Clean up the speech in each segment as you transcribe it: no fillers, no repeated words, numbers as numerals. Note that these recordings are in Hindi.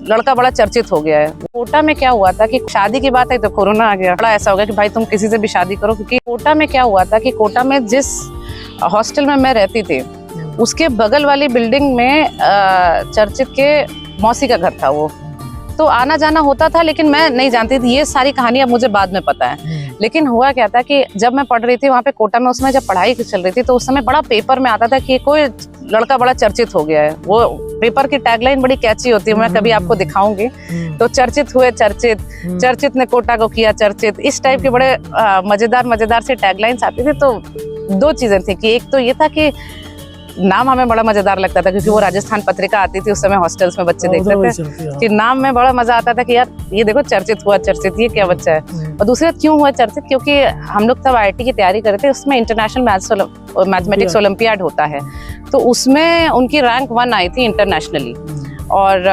लड़का बड़ा चर्चित हो गया है। कोटा में क्या हुआ था कि शादी की बात है तो कोरोना आ गया। बड़ा ऐसा हो गया कि भाई तुम किसी से भी शादी करो, क्योंकि कोटा में क्या हुआ था कि कोटा में जिस हॉस्टल में मैं रहती थी उसके बगल वाली बिल्डिंग में चर्चित के मौसी का घर था। वो तो आना जाना होता था, लेकिन मैं नहीं जानती थी। ये सारी कहानियां मुझे बाद में पता है। लेकिन हुआ क्या था कि जब मैं पढ़ रही थी वहाँ पे कोटा में, उसमें जब पढ़ाई चल रही थी तो उस समय बड़ा पेपर में आता था कि कोई लड़का बड़ा चर्चित हो गया है। वो पेपर की टैगलाइन बड़ी कैची होती है, मैं कभी आपको दिखाऊंगी। तो चर्चित हुए चर्चित, चर्चित ने कोटा को किया चर्चित, इस टाइप के बड़े मजेदार से टैगलाइंस आती थी। तो दो चीजें थी कि एक तो ये था कि नाम हमें बड़ा मजेदार लगता था, क्योंकि वो राजस्थान पत्रिका आती थी उस समय, हॉस्टल्स में बच्चे देखते थे कि नाम में बड़ा मजा आता था कि यार ये देखो चर्चित हुआ चर्चित, ये क्या बच्चा है। और दूसरी बात क्यों हुआ चर्चित, क्योंकि हम लोग तब IIT की तैयारी कर रहे थे, उसमें इंटरनेशनल मैथमेटिक्स ओलंपियाड होता है, तो उसमें उनकी रैंक 1 आई थी इंटरनेशनली। और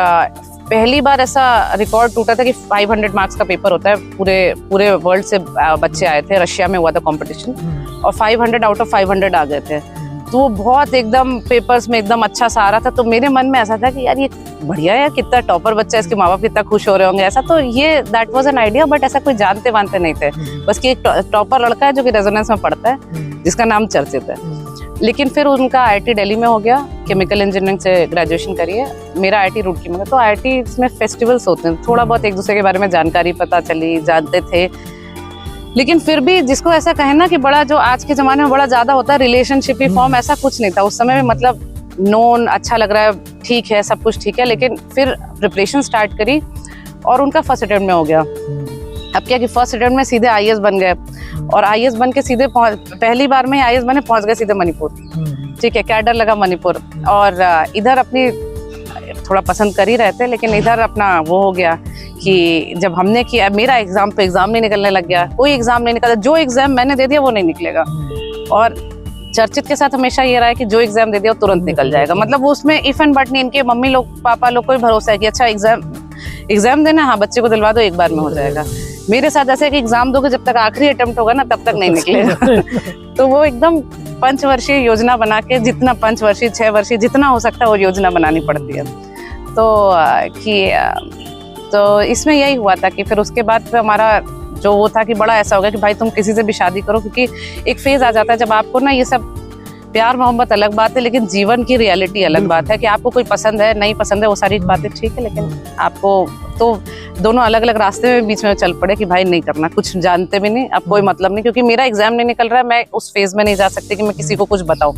पहली बार ऐसा रिकॉर्ड टूटा था कि 500 मार्क्स का पेपर होता है, पूरे वर्ल्ड से बच्चे आए थे, रशिया में हुआ था कॉम्पिटिशन, और 500 आउट ऑफ 500 आ गए थे। तो वो बहुत एकदम पेपर्स में एकदम अच्छा सा आ रहा था। तो मेरे मन में ऐसा था कि यार ये बढ़िया है, कितना टॉपर बच्चा है, इसके माँ बाप कितना खुश हो रहे होंगे। ऐसा तो ये that was an idea, but ऐसा कोई जानते वानते नहीं थे, बस कि एक टॉपर लड़का है जो कि रेजोनेंस में पढ़ता है, जिसका नाम चर्चित है। लेकिन फिर उनका IIT दिल्ली में हो गया, केमिकल इंजीनियरिंग से ग्रेजुएशन करिए। मेरा IIT रुड़की में। तो IIT में फेस्टिवल्स होते हैं, थोड़ा बहुत एक दूसरे के बारे में जानकारी पता चली, जानते थे। लेकिन फिर भी जिसको ऐसा कहे ना कि बड़ा, जो आज के जमाने में बड़ा ज्यादा होता है रिलेशनशिप ही फॉर्म, ऐसा कुछ नहीं था उस समय में। मतलब नोन अच्छा लग रहा है, ठीक है, सब कुछ ठीक है। लेकिन फिर प्रिपरेशन स्टार्ट करी और उनका फर्स्ट अटेम्प्ट में हो गया। अब क्या कि फर्स्ट अटेम्प्ट में सीधे IAS बन गए, और IAS बन के सीधे पहली बार में IAS बने, पहुंच गए सीधे मणिपुर। ठीक है, कैडर लगा मणिपुर। और इधर अपनी थोड़ा पसंद कर ही रहे थे, लेकिन इधर अपना वो हो गया कि जब हमने किया, मेरा एग्जाम पे एग्जाम नहीं निकलने लग गया, कोई एग्जाम नहीं निकला, जो एग्जाम मैंने दे दिया वो नहीं निकलेगा। और चर्चित के साथ हमेशा ये रहा है कि जो एग्जाम दे दिया वो तुरंत निकल जाएगा। मतलब वो उसमें इफ एंड बट नहीं, इनके मम्मी लोग पापा लोग को भी भरोसा है कि अच्छा एग्जाम देना, हाँ बच्चे को दिलवा दो, एक बार में हो जाएगा। मेरे साथ ऐसे है कि एग्जाम दोगे, जब तक आखिरी अटेम्प्ट होगा ना तब तक नहीं निकलेगा। तो वो एकदम पंचवर्षीय योजना बना के, जितना पंचवर्षीय 6 वर्षीय जितना हो सकता है वो योजना बनानी पड़ती है। तो इसमें यही हुआ था कि फिर उसके बाद फिर हमारा जो वो था कि बड़ा ऐसा हो गया कि भाई तुम किसी से भी शादी करो, क्योंकि एक फेज आ जाता है जब आपको ना ये सब प्यार मोहब्बत अलग बात है, लेकिन जीवन की रियलिटी अलग बात है कि आपको कोई पसंद है नहीं पसंद है, वो सारी बातें ठीक है, लेकिन आपको तो दोनों अलग अलग रास्ते में बीच में चल पड़े कि भाई नहीं करना, कुछ जानते भी नहीं, अब कोई मतलब नहीं, क्योंकि मेरा एग्जाम नहीं निकल रहा है, मैं उस फेज में नहीं जा सकती कि मैं किसी को कुछ बताऊं।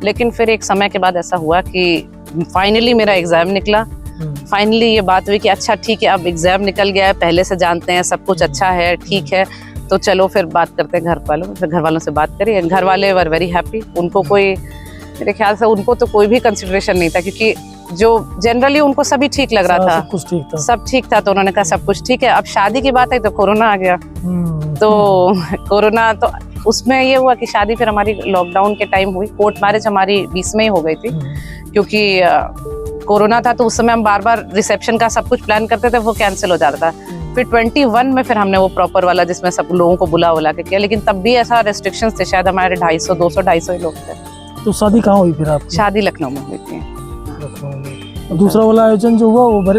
लेकिन फिर एक समय के बाद ऐसा हुआ कि फाइनली मेरा एग्जाम निकला। फाइनली ये बात हुई कि अच्छा ठीक है, अब एग्जाम निकल गया है, पहले से जानते हैं, सब कुछ अच्छा है, ठीक है, तो चलो फिर बात करते हैं घर वालों। फिर घर वालों से बात करी, घर वाले वर वेरी हैप्पी। उनको कोई, मेरे ख्याल से उनको तो कोई भी कंसिडरेशन नहीं था, क्योंकि जो जनरली उनको सभी ठीक लग रहा था, सब ठीक था। तो उन्होंने कहा सब कुछ ठीक है। अब शादी की बात है तो कोरोना आ गया। तो कोरोना, तो उसमें ये हुआ कि शादी फिर हमारी लॉकडाउन के टाइम हुई। कोर्ट मैरिज हमारी 20 में ही हो गई थी, क्योंकि कोरोना था। तो उस समय हम बार बार रिसेप्शन का सब कुछ प्लान करते थे, वो कैंसिल हो जाता था। फिर 21 में फिर हमने वो प्रॉपर वाला जिसमें सब लोगों को बुला के किया, लेकिन तब भी ऐसा रेस्ट्रिक्शंस थे, शायद हमारे 250 ही लोग थे। तो शादी कहाँ हुई फिर आपकी? शादी लखनऊ में हुई थी। दूसरा वाला आयोजन जो हुआ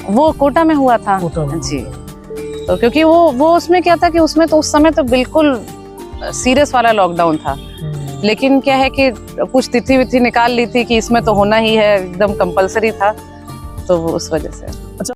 वो कोटा में हुआ था जी। तो क्योंकि वो उसमें क्या था कि उसमें तो उस समय तो बिल्कुल सीरियस वाला लॉकडाउन था, लेकिन क्या है कि कुछ तिथि विथि निकाल ली थी कि इसमें तो होना ही है, एकदम कंपलसरी था, तो उस वजह से। अच्छा।